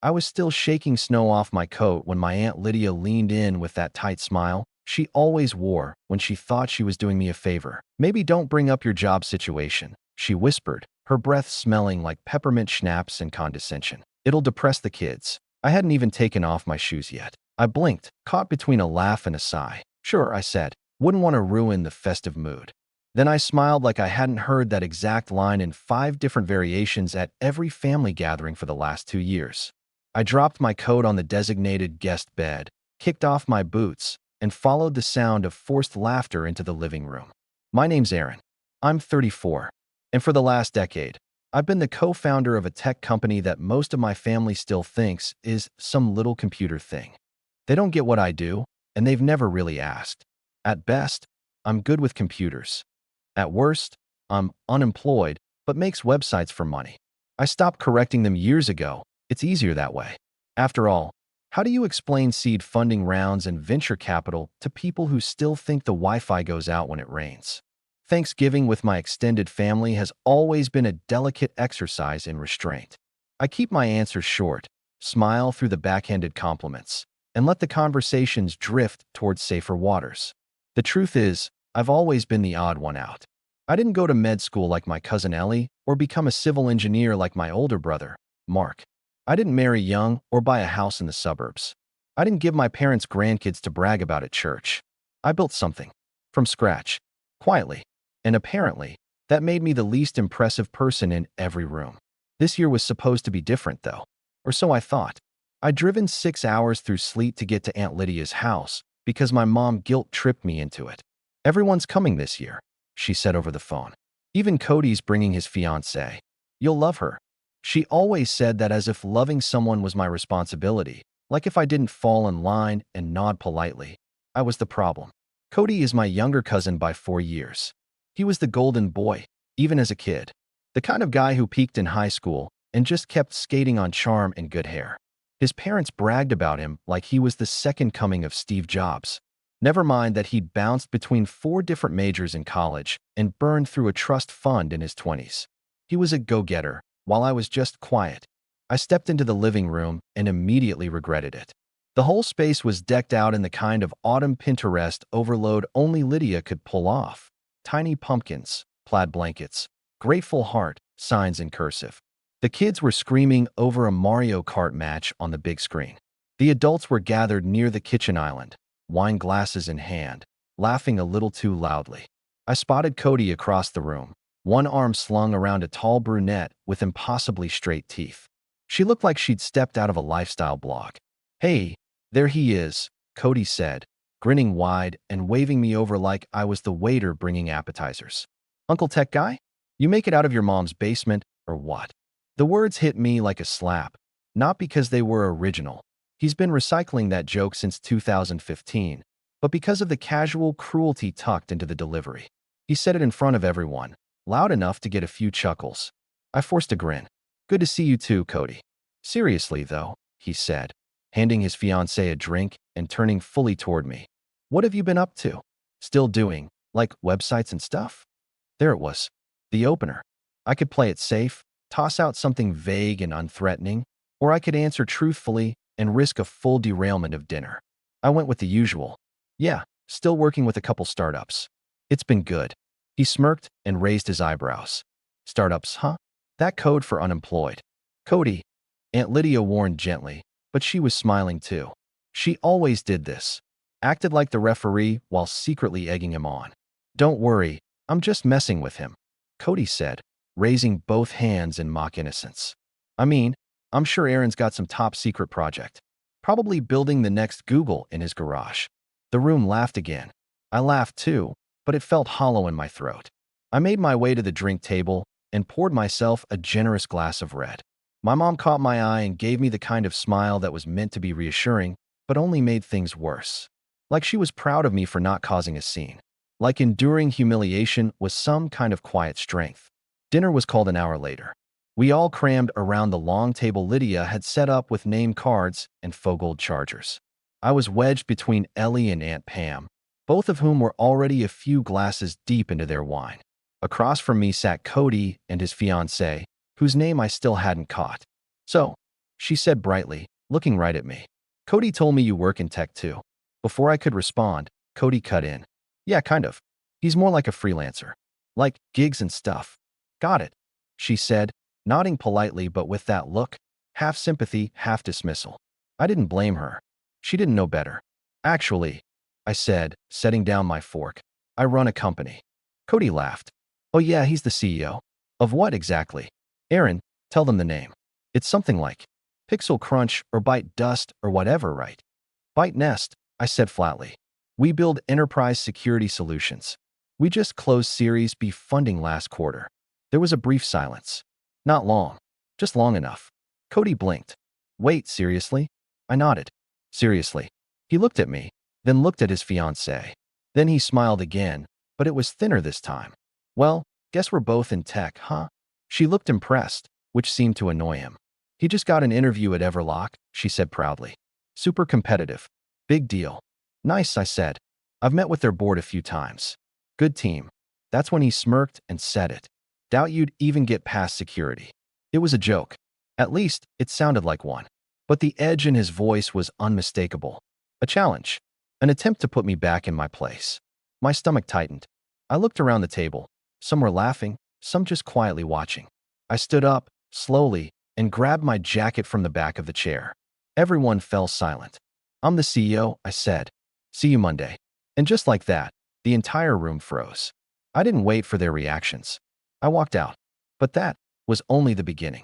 I was still shaking snow off my coat when my Aunt Lydia leaned in with that tight smile she always wore when she thought she was doing me a favor. "Maybe don't bring up your job situation," she whispered, her breath smelling like peppermint schnapps and condescension. "It'll depress the kids." I hadn't even taken off my shoes yet. I blinked, caught between a laugh and a sigh. "Sure," I said. "Wouldn't want to ruin the festive mood." Then I smiled like I hadn't heard that exact line in 5 different variations at every family gathering for the last 2 years. I dropped my coat on the designated guest bed, kicked off my boots, and followed the sound of forced laughter into the living room. "My name's Aaron. I'm 34. And for the last decade, I've been the co-founder of a tech company that most of my family still thinks is some little computer thing. They don't get what I do, and they've never really asked. At best, I'm good with computers. At worst, I'm unemployed, but makes websites for money. I stopped correcting them years ago. It's easier that way. After all, how do you explain seed funding rounds and venture capital to people who still think the Wi-Fi goes out when it rains? Thanksgiving with my extended family has always been a delicate exercise in restraint. I keep my answers short, smile through the backhanded compliments, and let the conversations drift towards safer waters. The truth is, I've always been the odd one out. I didn't go to med school like my cousin Ellie or become a civil engineer like my older brother, Mark. I didn't marry young or buy a house in the suburbs. I didn't give my parents grandkids to brag about at church. I built something from scratch, quietly, and apparently, that made me the least impressive person in every room. This year was supposed to be different, though, or so I thought. I'd driven 6 hours through sleet to get to Aunt Lydia's house because my mom guilt-tripped me into it. "Everyone's coming this year," she said over the phone. "Even Cody's bringing his fiancé. You'll love her." She always said that as if loving someone was my responsibility, like if I didn't fall in line and nod politely, I was the problem. Cody is my younger cousin by 4 years. He was the golden boy, even as a kid. The kind of guy who peaked in high school and just kept skating on charm and good hair. His parents bragged about him like he was the second coming of Steve Jobs. Never mind that he'd bounced between 4 different majors in college and burned through a trust fund in his 20s. He was a go-getter, while I was just quiet. I stepped into the living room and immediately regretted it. The whole space was decked out in the kind of autumn Pinterest overload only Lydia could pull off. Tiny pumpkins, plaid blankets, grateful heart, signs in cursive. The kids were screaming over a Mario Kart match on the big screen. The adults were gathered near the kitchen island, wine glasses in hand, laughing a little too loudly. I spotted Cody across the room, one arm slung around a tall brunette with impossibly straight teeth. She looked like she'd stepped out of a lifestyle blog. "Hey, there he is," Cody said, grinning wide and waving me over like I was the waiter bringing appetizers. "Uncle Tech Guy? You make it out of your mom's basement, or what?" The words hit me like a slap, not because they were original. He's been recycling that joke since 2015, but because of the casual cruelty tucked into the delivery. He said it in front of everyone, loud enough to get a few chuckles. I forced a grin. "Good to see you too, Cody." "Seriously, though," he said, handing his fiancée a drink and turning fully toward me. "What have you been up to? Still doing, like, websites and stuff?" There it was, the opener. I could play it safe, toss out something vague and unthreatening, or I could answer truthfully and risk a full derailment of dinner. I went with the usual. "Yeah, still working with a couple startups." "It's been good." He smirked and raised his eyebrows. "Startups, huh? That code for unemployed." "Cody," Aunt Lydia warned gently, but she was smiling too. She always did this. Acted like the referee while secretly egging him on. "Don't worry, I'm just messing with him," Cody said, raising both hands in mock innocence. "I mean, I'm sure Aaron's got some top secret project. Probably building the next Google in his garage." The room laughed again. I laughed too, but it felt hollow in my throat. I made my way to the drink table and poured myself a generous glass of red. My mom caught my eye and gave me the kind of smile that was meant to be reassuring, but only made things worse. Like she was proud of me for not causing a scene. Like enduring humiliation was some kind of quiet strength. Dinner was called an hour later. We all crammed around the long table Lydia had set up with name cards and faux gold chargers. I was wedged between Ellie and Aunt Pam, both of whom were already a few glasses deep into their wine. Across from me sat Cody and his fiancée, whose name I still hadn't caught. "So, she said brightly, looking right at me. Cody told me you work in tech too. Before I could respond, Cody cut in. Yeah, kind of. He's more like a freelancer. Like gigs and stuff. Got it, she said, nodding politely but with that look, half sympathy, half dismissal. I didn't blame her. She didn't know better. Actually, I said, setting down my fork, I run a company. Cody laughed. Oh yeah, he's the CEO. Of what exactly? Aaron, tell them the name. It's something like Pixel Crunch or Bite Dust or whatever, right? Bite Nest, I said flatly. We build enterprise security solutions. We just closed Series B funding last quarter. There was a brief silence. Not long. Just long enough. Cody blinked. Wait, seriously? I nodded. Seriously. He looked at me, then looked at his fiancée. Then he smiled again, but it was thinner this time. Well, guess we're both in tech, huh? She looked impressed, which seemed to annoy him. He just got an interview at Everlock, she said proudly. Super competitive. Big deal. Nice, I said. I've met with their board a few times. Good team. That's when he smirked and said it. Doubt you'd even get past security. It was a joke. At least, it sounded like one. But the edge in his voice was unmistakable. A challenge. An attempt to put me back in my place. My stomach tightened. I looked around the table. Some were laughing, some just quietly watching. I stood up, slowly, and grabbed my jacket from the back of the chair. Everyone fell silent. I'm the CEO, I said. See you Monday. And just like that, the entire room froze. I didn't wait for their reactions. I walked out. But that was only the beginning.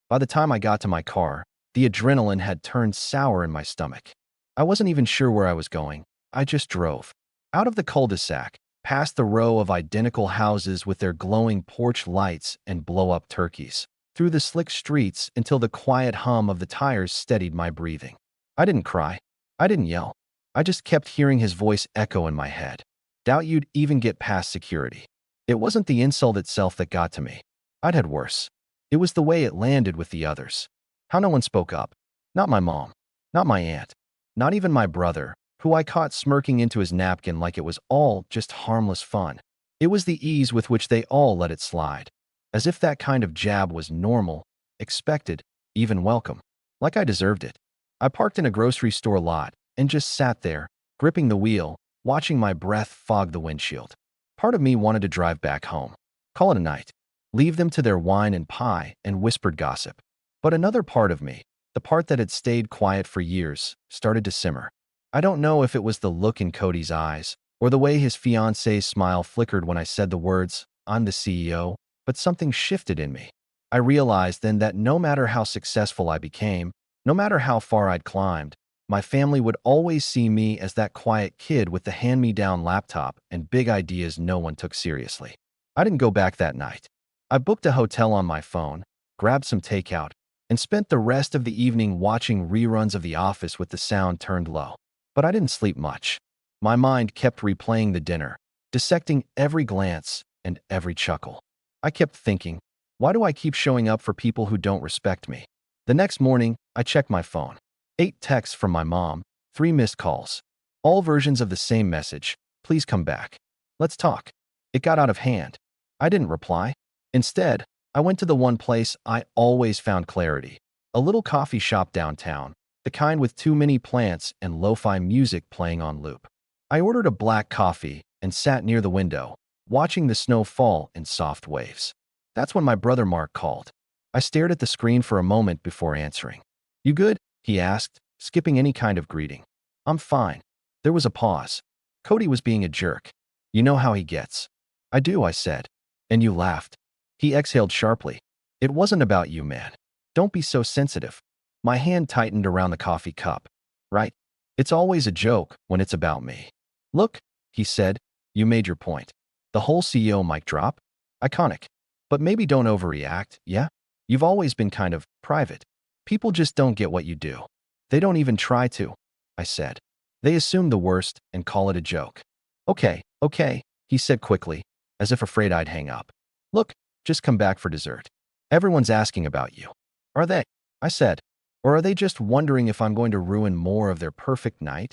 By the time I got to my car, the adrenaline had turned sour in my stomach. I wasn't even sure where I was going. I just drove. Out of the cul-de-sac, past the row of identical houses with their glowing porch lights and blow-up turkeys, through the slick streets until the quiet hum of the tires steadied my breathing. I didn't cry. I didn't yell. I just kept hearing his voice echo in my head. Doubt you'd even get past security. It wasn't the insult itself that got to me. I'd had worse. It was the way it landed with the others. How no one spoke up. Not my mom. Not my aunt. Not even my brother, who I caught smirking into his napkin like it was all just harmless fun. It was the ease with which they all let it slide. As if that kind of jab was normal, expected, even welcome. Like I deserved it. I parked in a grocery store lot and just sat there, gripping the wheel, watching my breath fog the windshield. Part of me wanted to drive back home. Call it a night. Leave them to their wine and pie and whispered gossip. But another part of me, the part that had stayed quiet for years, started to simmer. I don't know if it was the look in Cody's eyes or the way his fiancé's smile flickered when I said the words, I'm the CEO, but something shifted in me. I realized then that no matter how successful I became, no matter how far I'd climbed, my family would always see me as that quiet kid with the hand-me-down laptop and big ideas no one took seriously. I didn't go back that night. I booked a hotel on my phone, grabbed some takeout, and spent the rest of the evening watching reruns of The Office with the sound turned low. But I didn't sleep much. My mind kept replaying the dinner, dissecting every glance and every chuckle. I kept thinking, why do I keep showing up for people who don't respect me? The next morning, I checked my phone. 8 texts from my mom, 3 missed calls. All versions of the same message, please come back. Let's talk. It got out of hand. I didn't reply. Instead, I went to the one place I always found clarity, a little coffee shop downtown, the kind with too many plants and lo-fi music playing on loop. I ordered a black coffee and sat near the window, watching the snow fall in soft waves. That's when my brother Mark called. I stared at the screen for a moment before answering. You good? He asked, skipping any kind of greeting. I'm fine. There was a pause. Cody was being a jerk. You know how he gets. I do, I said. And you laughed. He exhaled sharply. It wasn't about you, man. Don't be so sensitive. My hand tightened around the coffee cup. Right? It's always a joke when it's about me. Look, he said, you made your point. The whole CEO mic drop? Iconic. But maybe don't overreact, yeah? You've always been kind of private. People just don't get what you do. They don't even try to, I said. They assume the worst and call it a joke. Okay, he said quickly, as if afraid I'd hang up. Look, just come back for dessert. Everyone's asking about you. Are they? I said. Or are they just wondering if I'm going to ruin more of their perfect night?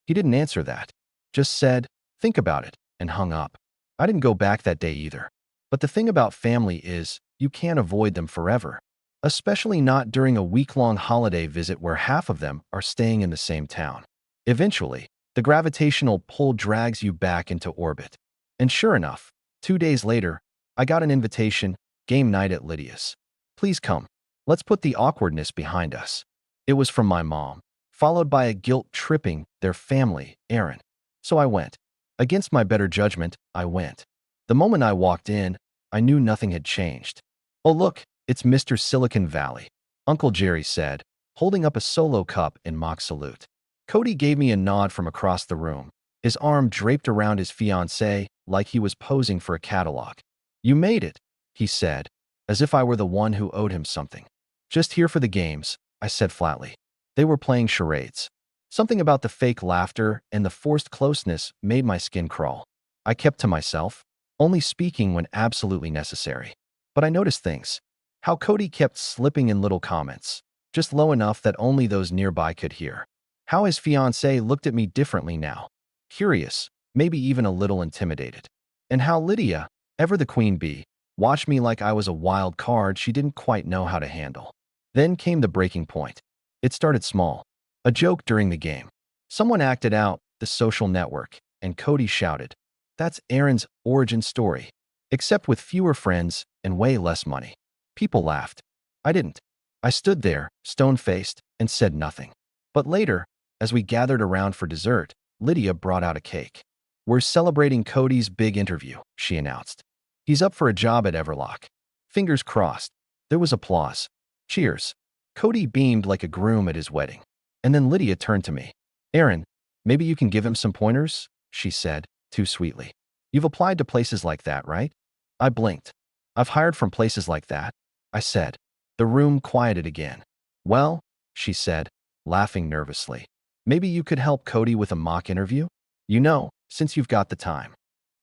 He didn't answer that. Just said, think about it, and hung up. I didn't go back that day either. But the thing about family is, you can't avoid them forever. especially not during a week-long holiday visit where half of them are staying in the same town. Eventually, the gravitational pull drags you back into orbit. And sure enough, 2 days later, I got an invitation, game night at Lydia's. Please come. Let's put the awkwardness behind us. It was from my mom, followed by a guilt-tripping their family, Aaron. So I went. Against my better judgment, I went. The moment I walked in, I knew nothing had changed. Oh look, it's Mr. Silicon Valley, Uncle Jerry said, holding up a solo cup in mock salute. Cody gave me a nod from across the room, his arm draped around his fiancé like he was posing for a catalog. You made it, he said, as if I were the one who owed him something. Just here for the games, I said flatly. They were playing charades. Something about the fake laughter and the forced closeness made my skin crawl. I kept to myself, only speaking when absolutely necessary. But I noticed things. How Cody kept slipping in little comments, just low enough that only those nearby could hear. How his fiancée looked at me differently now. Curious, maybe even a little intimidated. And how Lydia, ever the queen bee, watched me like I was a wild card she didn't quite know how to handle. Then came the breaking point. It started small. A joke during the game. Someone acted out the social network, and Cody shouted, "That's Aaron's origin story, except with fewer friends and way less money." People laughed. I didn't. I stood there, stone-faced, and said nothing. But later, as we gathered around for dessert, Lydia brought out a cake. "We're celebrating Cody's big interview," she announced. "He's up for a job at Everlock." Fingers crossed. There was applause. Cheers. Cody beamed like a groom at his wedding. And then Lydia turned to me. "Aaron, maybe you can give him some pointers?" she said, too sweetly. "You've applied to places like that, right?" I blinked. "I've hired from places like that," I said. The room quieted again. "Well," she said, laughing nervously, "maybe you could help Cody with a mock interview? You know, since you've got the time."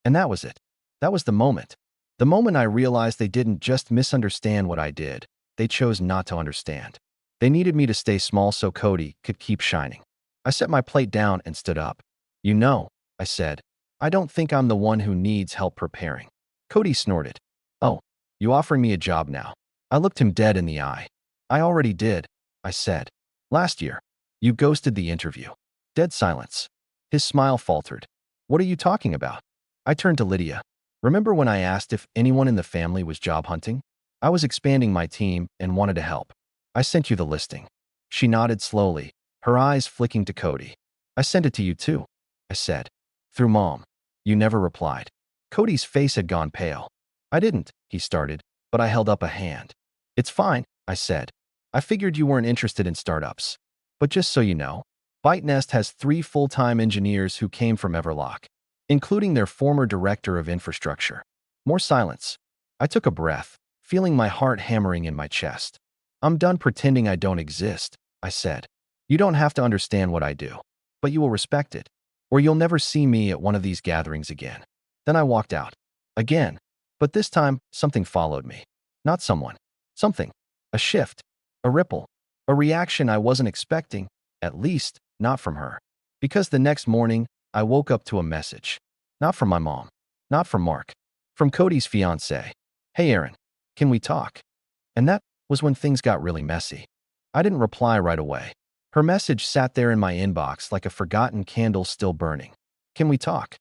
And that was it. That was the moment. The moment I realized they didn't just misunderstand what I did. They chose not to understand. They needed me to stay small so Cody could keep shining. I set my plate down and stood up. "You know," I said, "I don't think I'm the one who needs help preparing." Cody snorted. "Oh, you offering me a job now?" I looked him dead in the eye. "I already did," I said. "Last year. You ghosted the interview." Dead silence. His smile faltered. "What are you talking about?" I turned to Lydia. "Remember when I asked if anyone in the family was job hunting? I was expanding my team and wanted to help. I sent you the listing." She nodded slowly, her eyes flicking to Cody. "I sent it to you too," I said. "Through Mom." You never replied. Cody's face had gone pale. "I didn't," he started, but I held up a hand. "It's fine," I said. "I figured you weren't interested in startups. But just so you know, ByteNest has 3 full-time engineers who came from Everlock, including their former director of infrastructure." More silence. I took a breath, feeling my heart hammering in my chest. "I'm done pretending I don't exist," I said. "You don't have to understand what I do, but you will respect it, or you'll never see me at one of these gatherings again." Then I walked out. Again. But this time, something followed me. Not someone. Something. A shift. A ripple. A reaction I wasn't expecting, at least, not from her. Because the next morning, I woke up to a message. Not from my mom. Not from Mark. From Cody's fiancé. "Hey Aaron, can we talk?" And that was when things got really messy. I didn't reply right away. Her message sat there in my inbox like a forgotten candle still burning. "Can we talk?"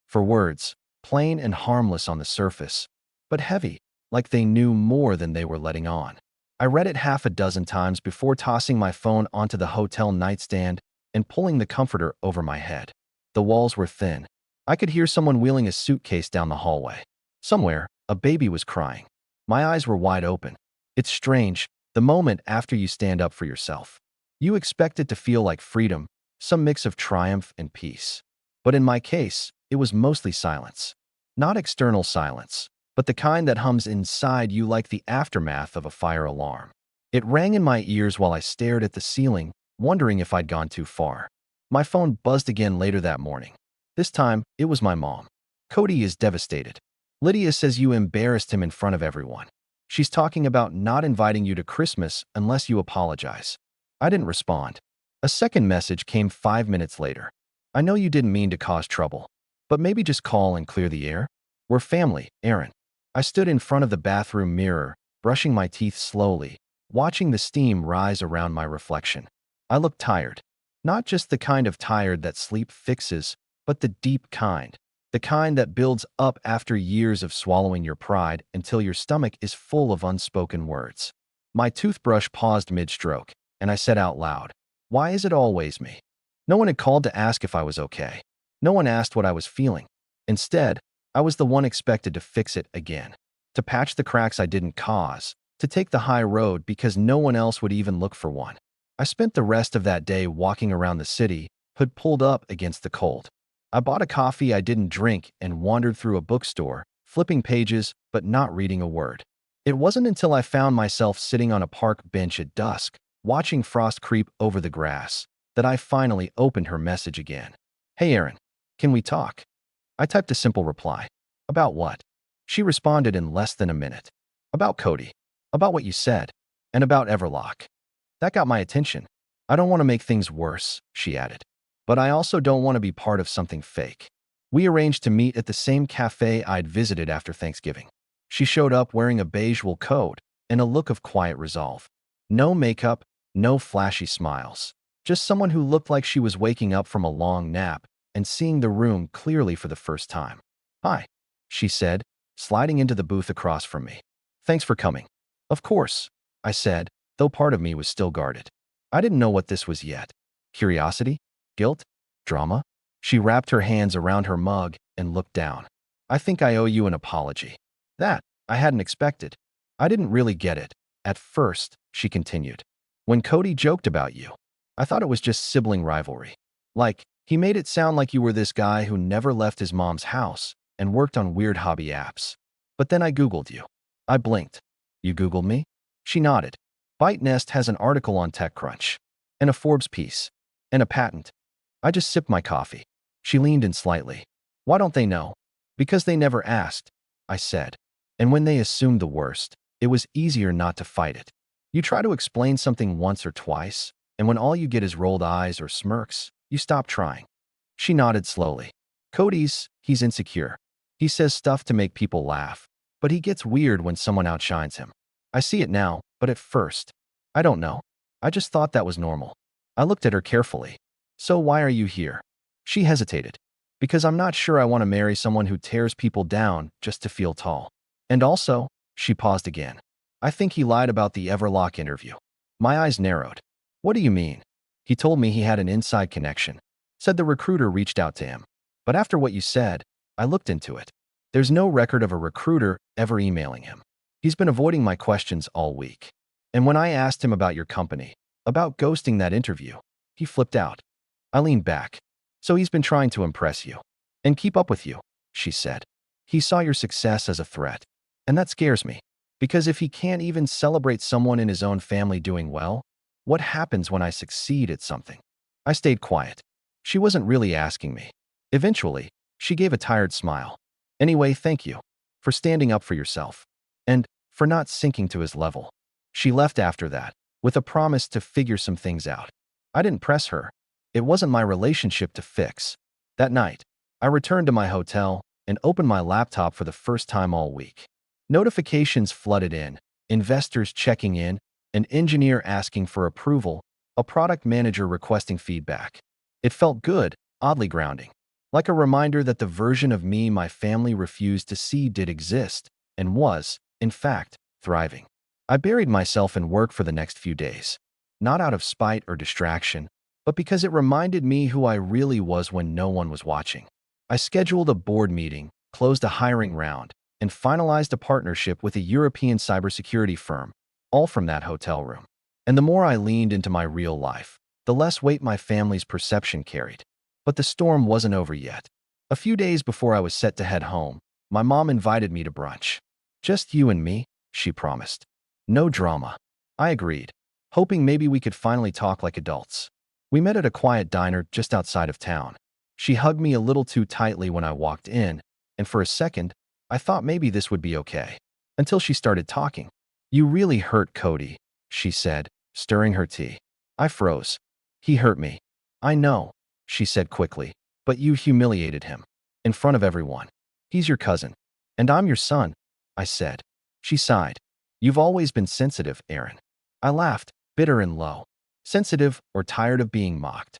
For words, plain and harmless on the surface, but heavy, like they knew more than they were letting on. I read it half a dozen times before tossing my phone onto the hotel nightstand and pulling the comforter over my head. The walls were thin. I could hear someone wheeling a suitcase down the hallway. Somewhere, a baby was crying. My eyes were wide open. It's strange, the moment after you stand up for yourself. You expect it to feel like freedom, some mix of triumph and peace. But in my case, it was mostly silence. Not external silence, but the kind that hums inside you like the aftermath of a fire alarm. It rang in my ears while I stared at the ceiling, wondering if I'd gone too far. My phone buzzed again later that morning. This time, it was my mom. "Cody is devastated. Lydia says you embarrassed him in front of everyone. She's talking about not inviting you to Christmas unless you apologize." I didn't respond. A second message came 5 minutes later. "I know you didn't mean to cause trouble, but maybe just call and clear the air. We're family, Aaron." I stood in front of the bathroom mirror, brushing my teeth slowly, watching the steam rise around my reflection. I looked tired. Not just the kind of tired that sleep fixes, but the deep kind. The kind that builds up after years of swallowing your pride until your stomach is full of unspoken words. My toothbrush paused mid-stroke, and I said out loud, "Why is it always me?" No one had called to ask if I was okay. No one asked what I was feeling. Instead, I was the one expected to fix it again, to patch the cracks I didn't cause, to take the high road because no one else would even look for one. I spent the rest of that day walking around the city, hood pulled up against the cold. I bought a coffee I didn't drink and wandered through a bookstore, flipping pages but not reading a word. It wasn't until I found myself sitting on a park bench at dusk, watching frost creep over the grass, that I finally opened her message again. "Hey Aaron, can we talk?" I typed a simple reply. "About what?" She responded in less than a minute. "About Cody. About what you said. And about Everlock." That got my attention. "I don't want to make things worse," she added. "But I also don't want to be part of something fake." We arranged to meet at the same cafe I'd visited after Thanksgiving. She showed up wearing a beige wool coat and a look of quiet resolve. No makeup, no flashy smiles. Just someone who looked like she was waking up from a long nap and seeing the room clearly for the first time. "Hi," she said, sliding into the booth across from me. "Thanks for coming." "Of course," I said, though part of me was still guarded. I didn't know what this was yet. Curiosity? Guilt? Drama? She wrapped her hands around her mug and looked down. "I think I owe you an apology." That I hadn't expected. I didn't really get it. At first, she continued. "When Cody joked about you, I thought it was just sibling rivalry. Like, he made it sound like you were this guy who never left his mom's house and worked on weird hobby apps. But then I Googled you." I blinked. "You Googled me?" She nodded. "Byte Nest has an article on TechCrunch, and a Forbes piece, and a patent." I just sipped my coffee. She leaned in slightly. "Why don't they know?" "Because they never asked," I said. "And when they assumed the worst, it was easier not to fight it. You try to explain something once or twice, and when all you get is rolled eyes or smirks, you stop trying." She nodded slowly. He's insecure. He says stuff to make people laugh, but he gets weird when someone outshines him. I see it now, but at first, I don't know. I just thought that was normal." I looked at her carefully. "So why are you here?" She hesitated. "Because I'm not sure I want to marry someone who tears people down just to feel tall. And also," she paused again, "I think he lied about the Everlock interview." My eyes narrowed. "What do you mean?" "He told me he had an inside connection. Said the recruiter reached out to him. But after what you said, I looked into it. There's no record of a recruiter ever emailing him. He's been avoiding my questions all week. And when I asked him about your company, about ghosting that interview, he flipped out." I leaned back. "So he's been trying to impress you and keep up with you," she said. "He saw your success as a threat. And that scares me. Because if he can't even celebrate someone in his own family doing well, what happens when I succeed at something?" I stayed quiet. She wasn't really asking me. Eventually, she gave a tired smile. "Anyway, thank you for standing up for yourself and for not sinking to his level." She left after that, with a promise to figure some things out. I didn't press her. It wasn't my relationship to fix. That night, I returned to my hotel and opened my laptop for the first time all week. Notifications flooded in, investors checking in, an engineer asking for approval, a product manager requesting feedback. It felt good, oddly grounding. Like a reminder that the version of me my family refused to see did exist and was, in fact, thriving. I buried myself in work for the next few days, not out of spite or distraction, but because it reminded me who I really was when no one was watching. I scheduled a board meeting, closed a hiring round, and finalized a partnership with a European cybersecurity firm, all from that hotel room. And the more I leaned into my real life, the less weight my family's perception carried. But the storm wasn't over yet. A few days before I was set to head home, my mom invited me to brunch. "Just you and me," she promised. "No drama." I agreed, hoping maybe we could finally talk like adults. We met at a quiet diner just outside of town. She hugged me a little too tightly when I walked in, and for a second, I thought maybe this would be okay. Until she started talking. "You really hurt Cody," she said, stirring her tea. I froze. "He hurt me." "I know," she said quickly, "but you humiliated him. In front of everyone. He's your cousin. And I'm your son," I said. She sighed. "You've always been sensitive, Aaron." I laughed, bitter and low. Sensitive or tired of being mocked?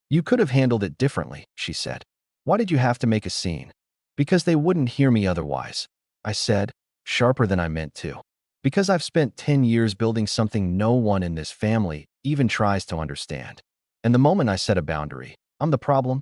You could have handled it differently, she said. Why did you have to make a scene? Because they wouldn't hear me otherwise, I said, sharper than I meant to. Because I've spent 10 years building something no one in this family even tries to understand. And the moment I set a boundary, I'm the problem.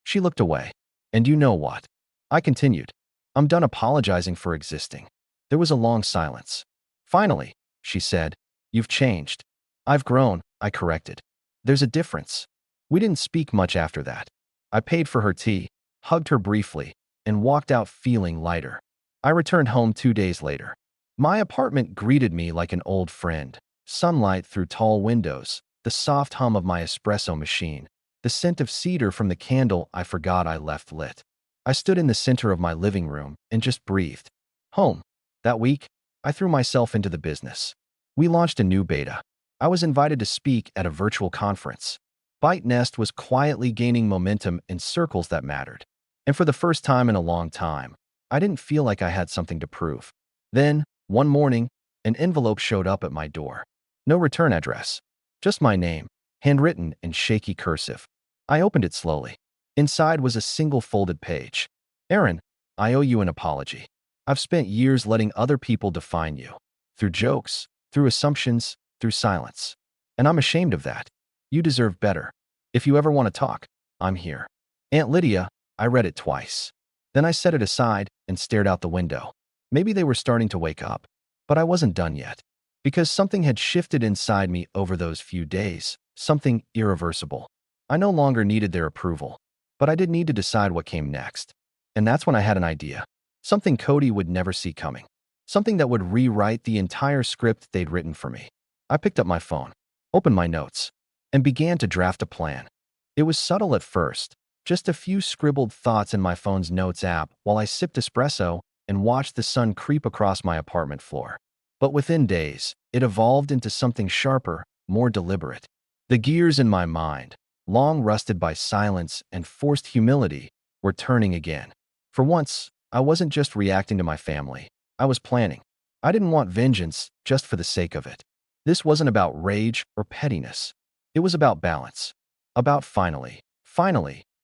She looked away. And you know what? I continued. I'm done apologizing for existing. There was a long silence. Finally, she said, you've changed. I've grown, I corrected. There's a difference. We didn't speak much after that. I paid for her tea, hugged her briefly, and walked out feeling lighter. I returned home 2 days later. My apartment greeted me like an old friend. Sunlight through tall windows, the soft hum of my espresso machine, the scent of cedar from the candle I forgot I left lit. I stood in the center of my living room and just breathed. Home. That week, I threw myself into the business. We launched a new beta. I was invited to speak at a virtual conference. Bite Nest was quietly gaining momentum in circles that mattered. And for the first time in a long time, I didn't feel like I had something to prove. Then, one morning, an envelope showed up at my door. No return address. Just my name, handwritten in shaky cursive. I opened it slowly. Inside was a single folded page. Aaron, I owe you an apology. I've spent years letting other people define you. Through jokes, through assumptions, through silence. And I'm ashamed of that. You deserve better. If you ever want to talk, I'm here. Aunt Lydia, I read it twice. Then I set it aside and stared out the window. Maybe they were starting to wake up. But I wasn't done yet. Because something had shifted inside me over those few days. Something irreversible. I no longer needed their approval. But I did need to decide what came next. And that's when I had an idea. Something Cody would never see coming. Something that would rewrite the entire script they'd written for me. I picked up my phone, opened my notes, and began to draft a plan. It was subtle at first, just a few scribbled thoughts in my phone's notes app while I sipped espresso and watched the sun creep across my apartment floor. But within days, it evolved into something sharper, more deliberate. The gears in my mind, long rusted by silence and forced humility, were turning again. For once, I wasn't just reacting to my family. I was planning. I didn't want vengeance just for the sake of it. This wasn't about rage or pettiness. It was about balance. About finally,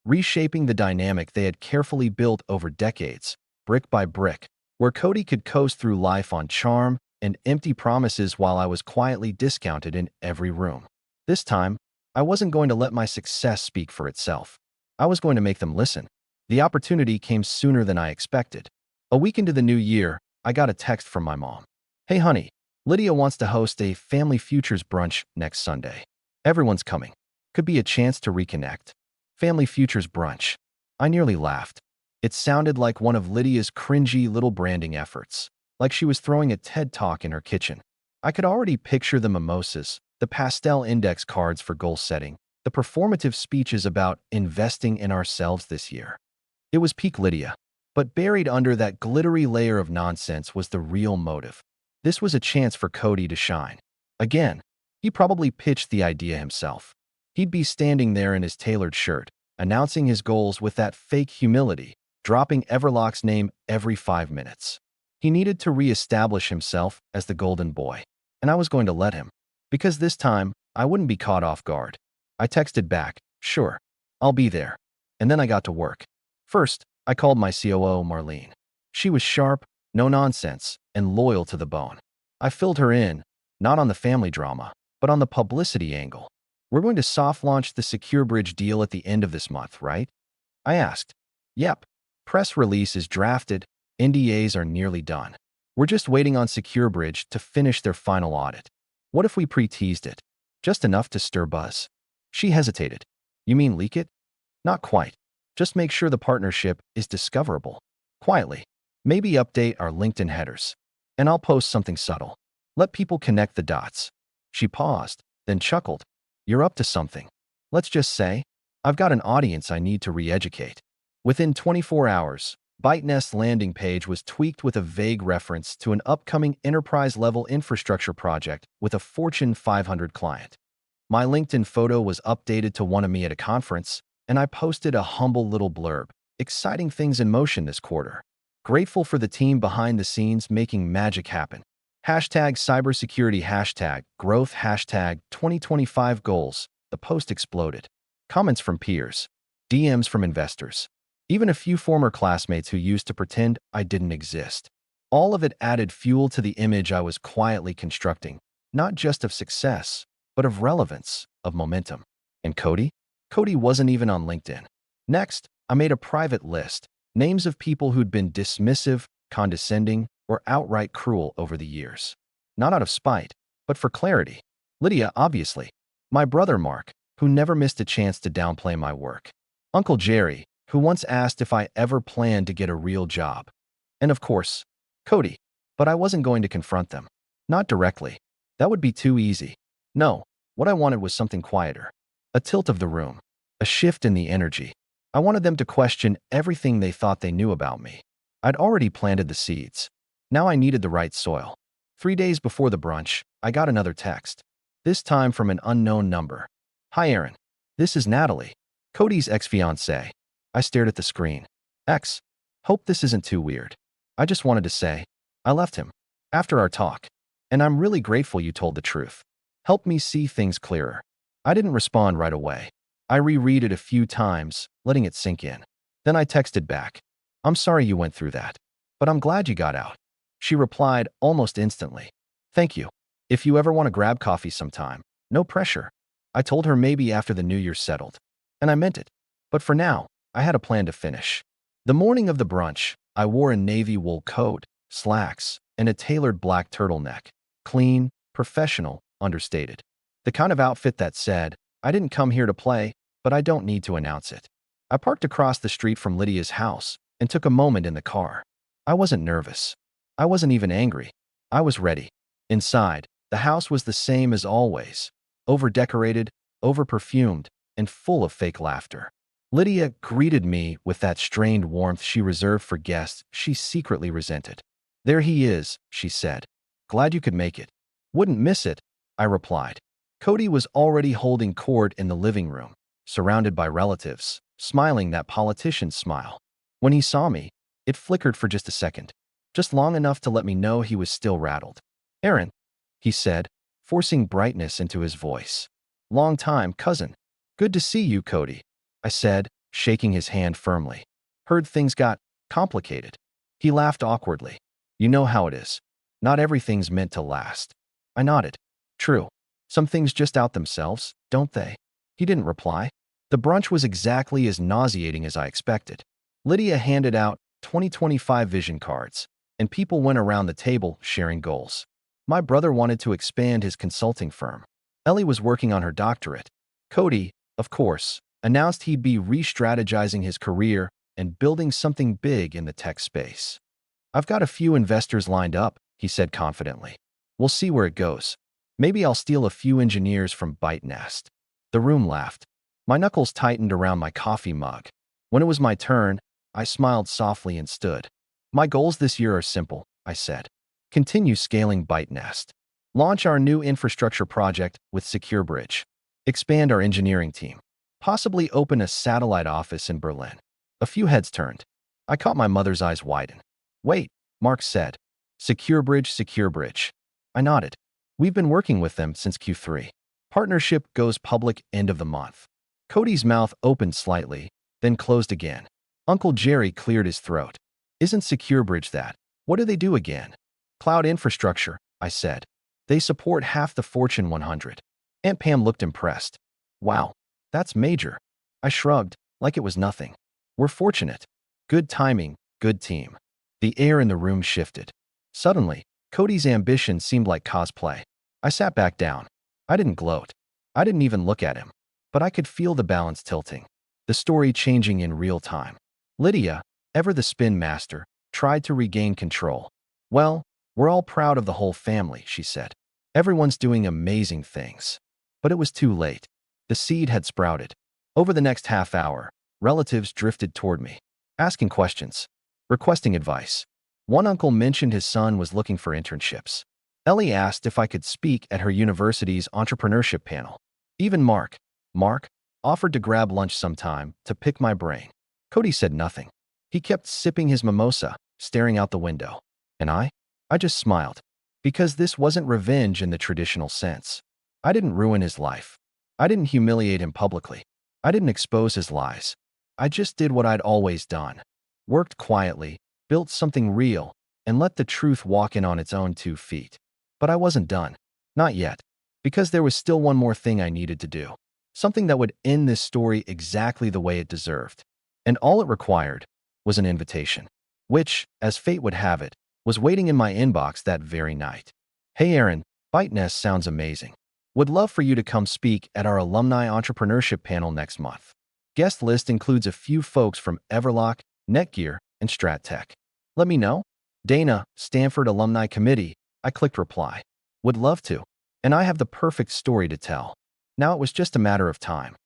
reshaping the dynamic they had carefully built over decades, brick by brick, where Cody could coast through life on charm and empty promises while I was quietly discounted in every room. This time, I wasn't going to let my success speak for itself. I was going to make them listen. The opportunity came sooner than I expected. A week into the new year, I got a text from my mom. Hey honey, Lydia wants to host a family futures brunch next Sunday. Everyone's coming. Could be a chance to reconnect. Family futures brunch. I nearly laughed. It sounded like one of Lydia's cringy little branding efforts, like she was throwing a TED Talk in her kitchen. I could already picture the mimosas, the pastel index cards for goal setting, the performative speeches about investing in ourselves this year. It was peak Lydia, but buried under that glittery layer of nonsense was the real motive. This was a chance for Cody to shine. Again, he probably pitched the idea himself. He'd be standing there in his tailored shirt, announcing his goals with that fake humility, dropping Everlock's name every 5 minutes. He needed to re-establish himself as the golden boy, and I was going to let him. Because this time, I wouldn't be caught off guard. I texted back, sure, I'll be there. And then I got to work. First, I called my COO, Marlene. She was sharp, no nonsense, and loyal to the bone. I filled her in, not on the family drama, but on the publicity angle. We're going to soft launch the SecureBridge deal at the end of this month, right? I asked. Yep. Press release is drafted, NDAs are nearly done. We're just waiting on SecureBridge to finish their final audit. What if we pre-teased it? Just enough to stir buzz. She hesitated. You mean leak it? Not quite. Just make sure the partnership is discoverable. Quietly. Maybe update our LinkedIn headers. And I'll post something subtle. Let people connect the dots. She paused, then chuckled. You're up to something. Let's just say, I've got an audience I need to re-educate. Within 24 hours, ByteNest's landing page was tweaked with a vague reference to an upcoming enterprise-level infrastructure project with a Fortune 500 client. My LinkedIn photo was updated to one of me at a conference, and I posted a humble little blurb, exciting things in motion this quarter. Grateful for the team behind the scenes making magic happen. Hashtag cybersecurity, hashtag growth, hashtag 2025 goals. The post exploded. Comments from peers, DMs from investors, even a few former classmates who used to pretend I didn't exist. All of it added fuel to the image I was quietly constructing, not just of success, but of relevance, of momentum. And Cody? Cody wasn't even on LinkedIn. Next, I made a private list, names of people who'd been dismissive, condescending, or outright cruel over the years. Not out of spite, but for clarity. Lydia, obviously. My brother Mark, who never missed a chance to downplay my work. Uncle Jerry, who once asked if I ever planned to get a real job. And of course, Cody. But I wasn't going to confront them. Not directly. That would be too easy. No, what I wanted was something quieter. A tilt of the room. A shift in the energy. I wanted them to question everything they thought they knew about me. I'd already planted the seeds. Now I needed the right soil. 3 days before the brunch, I got another text. This time from an unknown number. Hi Aaron. This is Natalie, Cody's ex-fiancé. I stared at the screen. X. Hope this isn't too weird. I just wanted to say, I left him. After our talk. And I'm really grateful you told the truth. Helped me see things clearer. I didn't respond right away. I reread it a few times, letting it sink in. Then I texted back. I'm sorry you went through that. But I'm glad you got out. She replied almost instantly. Thank you. If you ever want to grab coffee sometime, no pressure. I told her maybe after the new year settled. And I meant it. But for now, I had a plan to finish. The morning of the brunch, I wore a navy wool coat, slacks, and a tailored black turtleneck. Clean, professional, understated. The kind of outfit that said, I didn't come here to play, but I don't need to announce it. I parked across the street from Lydia's house and took a moment in the car. I wasn't nervous. I wasn't even angry. I was ready. Inside, the house was the same as always. Over-decorated, over-perfumed, and full of fake laughter. Lydia greeted me with that strained warmth she reserved for guests she secretly resented. There he is, she said. Glad you could make it. Wouldn't miss it, I replied. Cody was already holding court in the living room, surrounded by relatives, smiling that politician's smile. When he saw me, it flickered for just a second, just long enough to let me know he was still rattled. Aaron, he said, forcing brightness into his voice. Long time, cousin. Good to see you, Cody, I said, shaking his hand firmly. Heard things got complicated. He laughed awkwardly. You know how it is. Not everything's meant to last. I nodded. True. Some things just out themselves, don't they? He didn't reply. The brunch was exactly as nauseating as I expected. Lydia handed out 2025 vision cards, and people went around the table sharing goals. My brother wanted to expand his consulting firm. Ellie was working on her doctorate. Cody, of course, announced he'd be re-strategizing his career and building something big in the tech space. I've got a few investors lined up, he said confidently. We'll see where it goes. Maybe I'll steal a few engineers from ByteNest. The room laughed. My knuckles tightened around my coffee mug. When it was my turn, I smiled softly and stood. My goals this year are simple, I said. Continue scaling ByteNest. Launch our new infrastructure project with SecureBridge. Expand our engineering team. Possibly open a satellite office in Berlin. A few heads turned. I caught my mother's eyes widen. Wait, Mark said. SecureBridge, SecureBridge. I nodded. We've been working with them since Q3. Partnership goes public end of the month. Cody's mouth opened slightly, then closed again. Uncle Jerry cleared his throat. Isn't SecureBridge that? What do they do again? Cloud infrastructure, I said. They support half the Fortune 100. Aunt Pam looked impressed. Wow, that's major. I shrugged, like it was nothing. We're fortunate. Good timing, good team. The air in the room shifted. Suddenly, Cody's ambition seemed like cosplay. I sat back down. I didn't gloat. I didn't even look at him. But I could feel the balance tilting. The story changing in real time. Lydia, ever the spin master, tried to regain control. Well, we're all proud of the whole family, she said. Everyone's doing amazing things. But it was too late. The seed had sprouted. Over the next half hour, relatives drifted toward me, asking questions, requesting advice. One uncle mentioned his son was looking for internships. Ellie asked if I could speak at her university's entrepreneurship panel. Even Mark, offered to grab lunch sometime to pick my brain. Cody said nothing. He kept sipping his mimosa, staring out the window. And I just smiled. Because this wasn't revenge in the traditional sense. I didn't ruin his life. I didn't humiliate him publicly. I didn't expose his lies. I just did what I'd always done. Worked quietly, built something real, and let the truth walk in on its own 2 feet. But I wasn't done. Not yet. Because there was still one more thing I needed to do. Something that would end this story exactly the way it deserved. And all it required was an invitation. Which, as fate would have it, was waiting in my inbox that very night. Hey Aaron, Bite Nest sounds amazing. Would love for you to come speak at our alumni entrepreneurship panel next month. Guest list includes a few folks from Everlock, Netgear, and StratTech. Let me know. Dana, Stanford Alumni Committee. I clicked reply. Would love to. And I have the perfect story to tell. Now it was just a matter of time.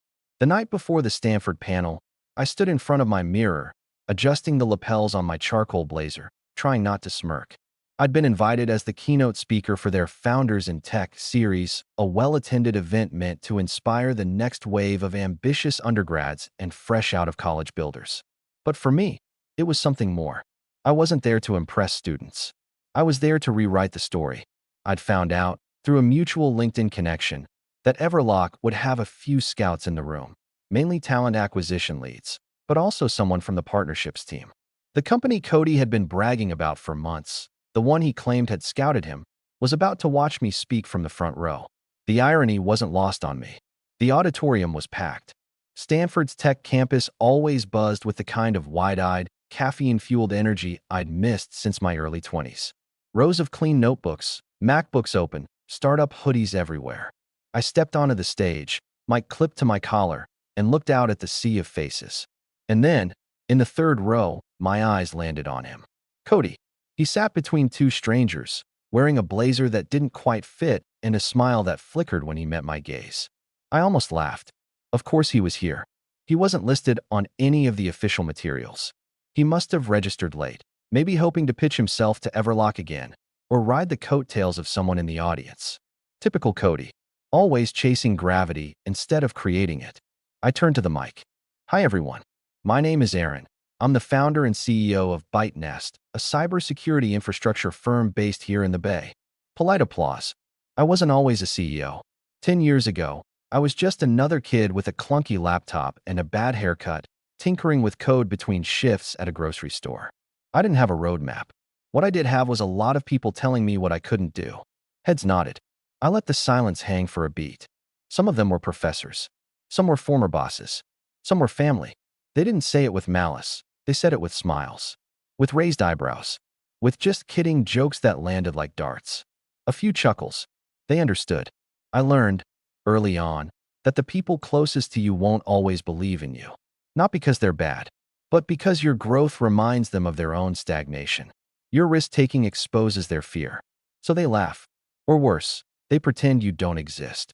The night before the Stanford panel, I stood in front of my mirror, adjusting the lapels on my charcoal blazer, trying not to smirk. I'd been invited as the keynote speaker for their Founders in Tech series, a well-attended event meant to inspire the next wave of ambitious undergrads and fresh-out-of-college builders. But for me, it was something more. I wasn't there to impress students. I was there to rewrite the story. I'd found out, through a mutual LinkedIn connection, that Everlock would have a few scouts in the room, mainly talent acquisition leads, but also someone from the partnerships team. The company Cody had been bragging about for months, the one he claimed had scouted him, was about to watch me speak from the front row. The irony wasn't lost on me. The auditorium was packed. Stanford's tech campus always buzzed with the kind of wide-eyed, caffeine-fueled energy I'd missed since my early 20s. Rows of clean notebooks, MacBooks open, startup hoodies everywhere. I stepped onto the stage, mic clipped to my collar, and looked out at the sea of faces. And then, in the third row, my eyes landed on him. Cody. He sat between two strangers, wearing a blazer that didn't quite fit and a smile that flickered when he met my gaze. I almost laughed. Of course he was here. He wasn't listed on any of the official materials. He must have registered late, maybe hoping to pitch himself to Everlock again, or ride the coattails of someone in the audience. Typical Cody, always chasing gravity instead of creating it. I turned to the mic. Hi everyone. My name is Aaron. I'm the founder and CEO of Bite Nest, a cybersecurity infrastructure firm based here in the Bay. Polite applause. I wasn't always a CEO. 10 years ago, I was just another kid with a clunky laptop and a bad haircut, tinkering with code between shifts at a grocery store. I didn't have a roadmap. What I did have was a lot of people telling me what I couldn't do. Heads nodded. I let the silence hang for a beat. Some of them were professors. Some were former bosses. Some were family. They didn't say it with malice. They said it with smiles. With raised eyebrows. With just kidding jokes that landed like darts. A few chuckles. They understood. I learned, early on, that the people closest to you won't always believe in you. Not because they're bad, but because your growth reminds them of their own stagnation. Your risk-taking exposes their fear. So they laugh. Or worse, they pretend you don't exist.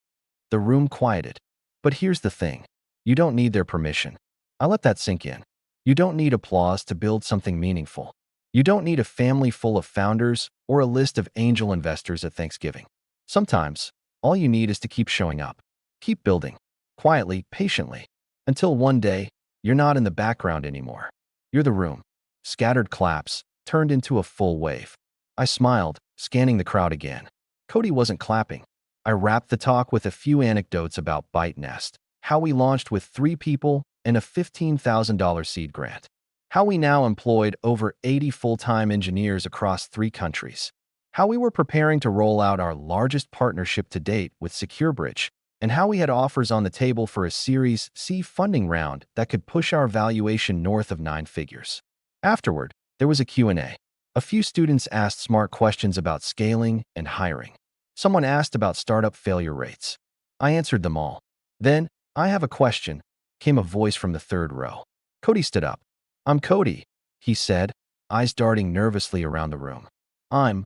The room quieted. But here's the thing. You don't need their permission. I let that sink in. You don't need applause to build something meaningful. You don't need a family full of founders or a list of angel investors at Thanksgiving. Sometimes, all you need is to keep showing up. Keep building. Quietly, patiently. Until one day, you're not in the background anymore. You're the room. Scattered claps turned into a full wave. I smiled, scanning the crowd again. Cody wasn't clapping. I wrapped the talk with a few anecdotes about Bite Nest, how we launched with 3 people and a $15,000 seed grant, how we now employed over 80 full-time engineers across 3 countries, how we were preparing to roll out our largest partnership to date with SecureBridge, and how we had offers on the table for a Series C funding round that could push our valuation north of 9 figures. Afterward, there was a Q&A. A few students asked smart questions about scaling and hiring. Someone asked about startup failure rates. I answered them all. Then, I have a question, came a voice from the third row. Cody stood up. I'm Cody, he said, eyes darting nervously around the room. I'm,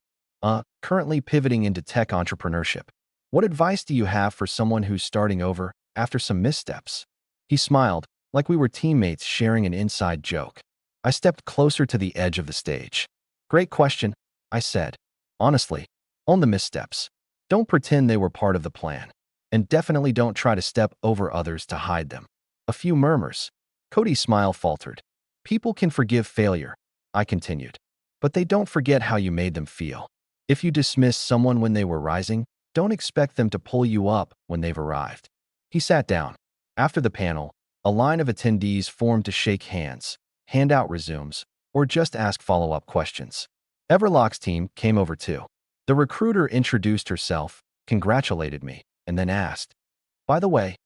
currently pivoting into tech entrepreneurship. What advice do you have for someone who's starting over after some missteps? He smiled, like we were teammates sharing an inside joke. I stepped closer to the edge of the stage. Great question, I said. Honestly, own the missteps. Don't pretend they were part of the plan. And definitely don't try to step over others to hide them. A few murmurs. Cody's smile faltered. People can forgive failure, I continued. But they don't forget how you made them feel. If you dismiss someone when they were rising, don't expect them to pull you up when they've arrived. He sat down. After the panel, a line of attendees formed to shake hands, hand out resumes, or just ask follow-up questions. Everlock's team came over too. The recruiter introduced herself, congratulated me, and then asked, "By the way,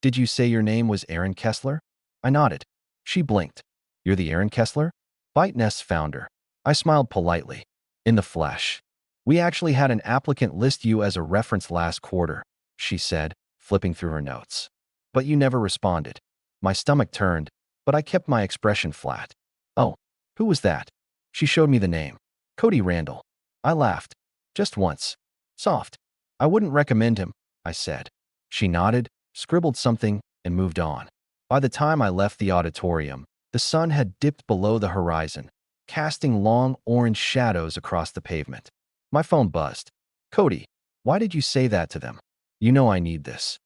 did you say your name was Aaron Kessler?" I nodded. She blinked. "You're the Aaron Kessler?" ByteNest's founder. I smiled politely. In the flesh. "We actually had an applicant list you as a reference last quarter," she said, flipping through her notes. "But you never responded." My stomach turned, but I kept my expression flat. "Oh, who was that?" She showed me the name. "Cody Randall." I laughed. "Just once. Soft. I wouldn't recommend him," I said. She nodded, scribbled something, and moved on. By the time I left the auditorium, the sun had dipped below the horizon, casting long orange shadows across the pavement. My phone buzzed. "Cody, why did you say that to them? You know I need this."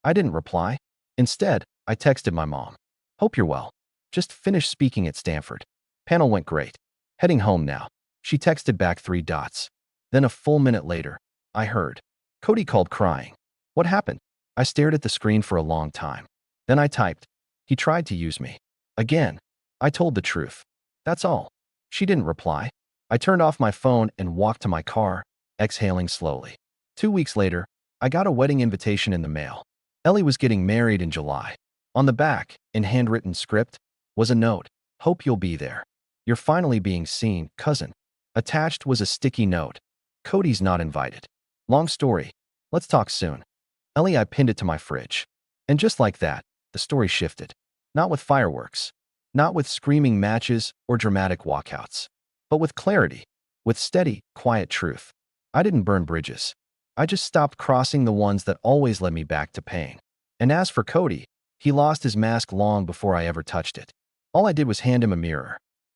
I didn't reply. Instead, I texted my mom. "Hope you're well. Just finished speaking at Stanford. Panel went great. Heading home now." She texted back 3 dots. Then a full minute later, I heard. Cody called crying. "What happened?" I stared at the screen for a long time. Then I typed. "He tried to use me." Again, I told the truth. That's all. She didn't reply. I turned off my phone and walked to my car, exhaling slowly. 2 weeks later, I got a wedding invitation in the mail. Ellie was getting married in July. On the back, in handwritten script, was a note. "Hope you'll be there. You're finally being seen, cousin." Attached was a sticky note. "Cody's not invited. Long story. Let's talk soon." Ellie, I pinned it to my fridge. And just like that, the story shifted. Not with fireworks. Not with screaming matches or dramatic walkouts. But with clarity. With steady, quiet truth. I didn't burn bridges. I just stopped crossing the ones that always led me back to pain. And as for Cody, he lost his mask long before I ever touched it. All I did was hand him a mirror.